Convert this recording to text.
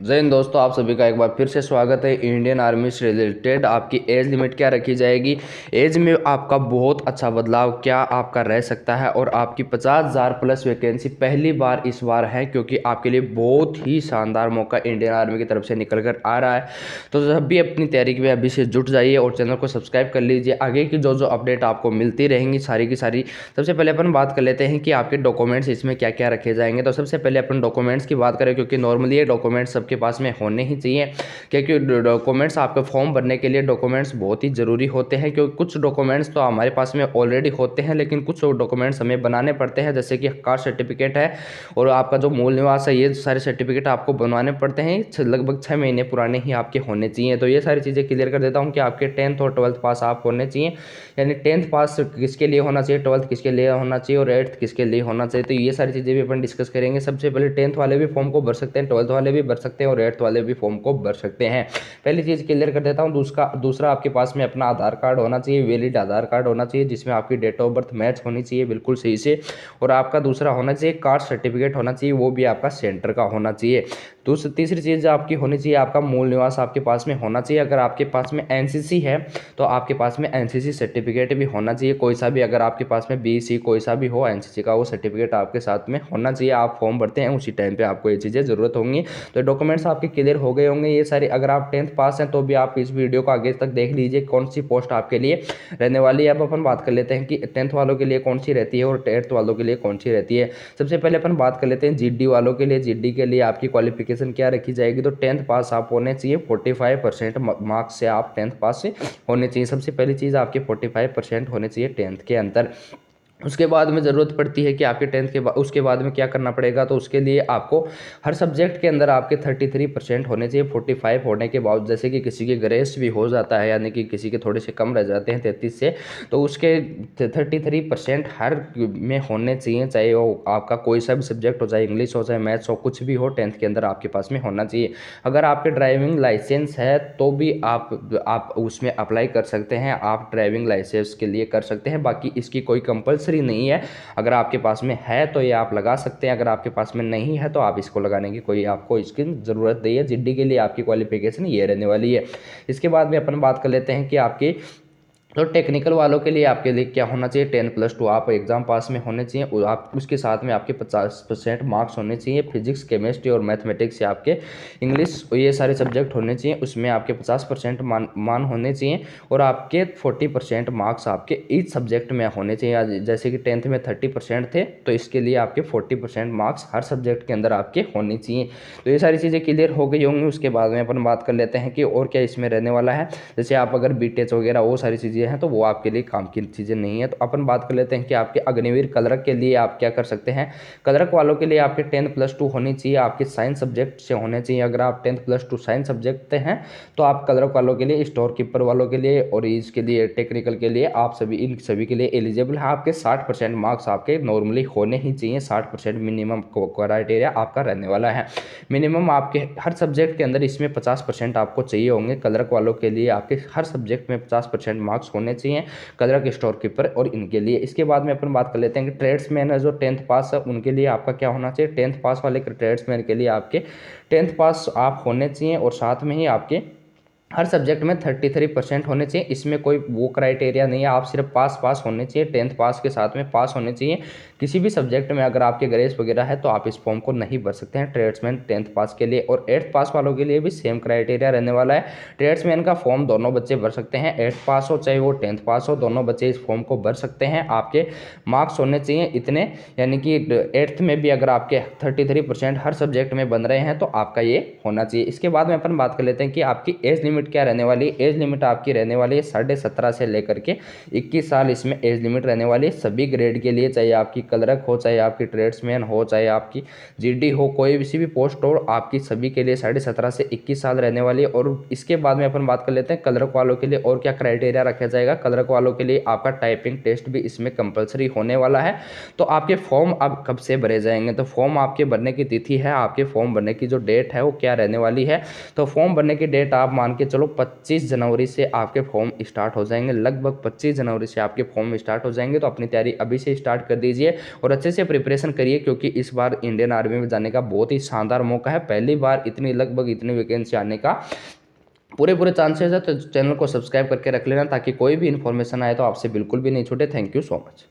जय हिंद दोस्तों, आप सभी का एक बार फिर से स्वागत है। इंडियन आर्मी से रिलेटेड आपकी एज लिमिट क्या रखी जाएगी, एज में आपका बहुत अच्छा बदलाव क्या आपका रह सकता है और आपकी 50,000 प्लस वैकेंसी पहली बार इस बार है, क्योंकि आपके लिए बहुत ही शानदार मौका इंडियन आर्मी की तरफ से निकल कर आ रहा है। तो जब भी अपनी तैयारी में अभी से जुट जाइए और चैनल को सब्सक्राइब कर लीजिए। आगे की जो जो अपडेट आपको मिलती रहेंगी सारी की सारी। सबसे पहले अपन बात कर लेते हैं कि आपके डॉक्यूमेंट्स इसमें क्या क्या रखे जाएंगे। तो सबसे पहले अपन डॉक्यूमेंट्स की बात करें, क्योंकि नॉर्मली ये डॉक्यूमेंट्स सबके पास में होने ही चाहिए, क्योंकि डॉक्यूमेंट्स आपके फॉर्म भरने के लिए डॉक्यूमेंट्स बहुत ही ज़रूरी होते हैं। क्योंकि कुछ डॉक्यूमेंट्स तो हमारे पास में ऑलरेडी होते हैं, लेकिन कुछ डॉक्यूमेंट्स हमें बनाने पड़ते हैं, जैसे कि कास्ट सर्टिफिकेट है और आपका जो मूल निवास है, ये सारे सर्टिफिकेट आपको बनवाने पड़ते हैं। लगभग 6 महीने पुराने ही आपके होने चाहिए। तो ये सारी चीज़ें क्लियर कर देता हूँ कि आपके 10th और 12th पास आप होने चाहिए। यानी 10th पास किसके लिए होना चाहिए, 12th किसके लिए होना चाहिए और 8th किसके लिए होना चाहिए। तो ये सारी चीज़ें भी अपन डिस्कस करेंगे। सबसे पहले 10th वाले भी फॉर्म को भर सकते हैं, 12th वाले भी भर सकते हैं और 8th वाले भी फॉर्म को भर सकते हैं। पहली चीज़ क्लियर कर देता हूँ। दूसरा आपके पास में अपना आधार कार्ड होना चाहिए, वैलिड आधार कार्ड होना चाहिए, जिसमें आपकी डेट ऑफ बर्थ मैच होनी चाहिए बिल्कुल सही से। और आपका दूसरा होना चाहिए कास्ट सर्टिफिकेट होना चाहिए, वो भी आपका सेंटर का होना चाहिए। तीसरी चीज़ आपकी होनी चाहिए, आपका मूल निवास आपके पास में होना चाहिए। अगर आपके पास में एनसीसी है तो आपके पास में एनसीसी सर्टिफिकेट भी होना चाहिए, कोई सा भी। अगर आपके पास में बीसी कोई सा भी हो एनसीसी का, वो सर्टिफिकेट आपके साथ में होना चाहिए। आप फॉर्म भरते हैं उसी टाइम पे आपको ये चीज़ें ज़रूरत होंगी। तो डॉक्यूमेंट्स आपके क्लियर हो गए होंगे ये सारे। अगर आप 10th पास हैं तो भी आप इस वीडियो को आगे तक देख लीजिए, कौन सी पोस्ट आपके लिए रहने वाली है। अब अपन बात कर लेते हैं कि 10th वालों के लिए कौन सी रहती है और 8th वालों के लिए कौन सी रहती है। सबसे पहले अपन बात कर लेते हैं जीडी वालों के लिए। जीडी के लिए आपकी क्वालिफिकेशन क्या रखी जाएगी, तो 10th पास आप होने चाहिए। 45% मार्क्स से आप 10th पास से होने चाहिए। सबसे पहली चीज़ आपके 45% होने चाहिए 10th के अंदर। उसके बाद में ज़रूरत पड़ती है कि आपके 10th के बाद उसके बाद में क्या करना पड़ेगा, तो उसके लिए आपको हर सब्जेक्ट के अंदर आपके 33% होने चाहिए। 45 होने के बाद, जैसे कि किसी के ग्रेस भी हो जाता है, यानी कि किसी के थोड़े से कम रह जाते हैं 33 से, तो उसके 33% हर में होने चाहिए। चाहे वो आपका कोई सा भी सब्जेक्ट हो, चाहे इंग्लिश हो चाहे मैथ्स हो, कुछ भी हो, 10th के अंदर आपके पास में होना चाहिए। अगर आपके ड्राइविंग लाइसेंस है तो भी आप उसमें अप्लाई कर सकते हैं, आप ड्राइविंग लाइसेंस के लिए कर सकते हैं। बाकी इसकी कोई कंपल्सरी नहीं है। अगर आपके पास में है तो ये आप लगा सकते हैं, अगर आपके पास में नहीं है तो आप इसको लगाने की कोई आपको इसकी ज़रूरत नहीं है। जीडी के लिए आपकी क्वालिफिकेशन ये रहने वाली है। इसके बाद में अपन बात कर लेते हैं कि आपकी तो टेक्निकल वालों के लिए आपके लिए क्या होना चाहिए। 10+2 आप एग्जाम पास में होने चाहिए। आप उसके साथ में आपके 50% मार्क्स होने चाहिए। फिजिक्स केमिस्ट्री और मैथमेटिक्स से आपके इंग्लिश ये सारे सब्जेक्ट होने चाहिए, उसमें आपके 50% मान होने चाहिए। और आपके 40% मार्क्स आपके ईच सब्जेक्ट में होने चाहिए। जैसे कि 10th में 30% थे, तो इसके लिए आपके 40% मार्क्स हर सब्जेक्ट के अंदर आपके होने चाहिए। तो ये सारी चीज़ें क्लियर हो गई होंगी। उसके बाद में अपन बात कर लेते हैं कि और क्या इसमें रहने वाला है। जैसे आप अगर बीटेच वगैरह वो सारी चीज़ें हैं तो वो आपके लिए काम की चीज़ें नहीं है। तो अपन बात कर लेते हैं कि आपके अग्निवीर क्लर्क के लिए आप क्या कर सकते हैं। क्लर्क वालों के लिए आपके 10+2 होनी चाहिए, आपके साइंस सब्जेक्ट से होने चाहिए। अगर आप 10+2 साइंस सब्जेक्ट हैं तो आप क्लर्क वालों के लिए, स्टोर कीपर वालों के लिए और इसके लिए टेक्निकल के लिए आप सभी इन सभी के लिए एलिजिबल है। आपके 60% मार्क्स आपके नॉर्मली होने ही चाहिए। 60% मिनिमम क्राइटेरिया आपका रहने वाला है। मिनिमम आपके हर सब्जेक्ट के अंदर इसमें 50% आपको चाहिए होंगे। क्लर्क वालों के लिए आपके हर सब्जेक्ट में 50% मार्क्स होने चाहिए, क्लर्क, स्टोर कीपर और इनके लिए। इसके बाद में अपन बात कर लेते हैं कि ट्रेड्समैन है जो 10th पास है, उनके लिए आपका क्या होना चाहिए। 10th पास वाले ट्रेड्समैन के लिए आपके 10th पास आप होने चाहिए और साथ में ही आपके हर सब्जेक्ट में 33% होने चाहिए। इसमें कोई वो क्राइटेरिया नहीं है, आप सिर्फ पास होने चाहिए। 10th पास के साथ में पास होने चाहिए किसी भी सब्जेक्ट में। अगर आपके ग्रेस वगैरह है तो आप इस फॉर्म को नहीं भर सकते हैं ट्रेड्समैन 10th पास के लिए। और 8th पास वालों के लिए भी सेम क्राइटेरिया रहने वाला है। ट्रेड्समैन का फॉर्म दोनों बच्चे भर सकते हैं, 8th पास हो चाहे वो 10th पास हो, दोनों बच्चे इस फॉर्म को भर सकते हैं। आपके मार्क्स होने चाहिए इतने, यानी कि 8th में भी अगर आपके 33% हर सब्जेक्ट में बन रहे हैं तो आपका ये होना चाहिए। इसके बाद में अपन बात कर लेते हैं कि आपकी एज लिमिट क्या रहने वाली है। एज लिमिट आपकी रहने वाली है 17.5 से लेकर के 21 साल इसमें एज लिमिट रहने वाली है सभी ग्रेड के लिए। चाहे आपकी क्लर्क हो, चाहे आपकी ट्रेड्समैन हो, चाहे आपकी जीडी हो, कोई किसी भी पोस्ट हो, आपकी सभी के लिए 17.5 से 21 साल रहने वाली है। और इसके बाद में अपन बात कर लेते हैं क्लर्क वालों के लिए और क्या क्राइटेरिया रखा जाएगा। क्लर्क वालों के लिए आपका टाइपिंग टेस्ट भी इसमें कंपलसरी होने वाला है। तो आपके फॉर्म अब कब से भरे जाएंगे, तो फॉर्म आपके भरने की तिथि है, आपके फॉर्म भरने की जो डेट है वो क्या रहने वाली है। तो फॉर्म भरने की डेट आप मान के चलो 25 जनवरी से आपके फॉर्म स्टार्ट हो जाएंगे, लगभग 25 जनवरी से आपके फॉर्म स्टार्ट हो जाएंगे। तो अपनी तैयारी अभी से स्टार्ट कर दीजिए और अच्छे से प्रिपरेशन करिए, क्योंकि इस बार इंडियन आर्मी में जाने का बहुत ही शानदार मौका है। पहली बार लगभग इतनी वैकेंसी आने का पूरे चांसेस है। तो चैनल को सब्सक्राइब करके रख लेना, ताकि कोई भी इन्फॉर्मेशन आए तो आपसे बिल्कुल भी नहीं छूटे। Thank you so much.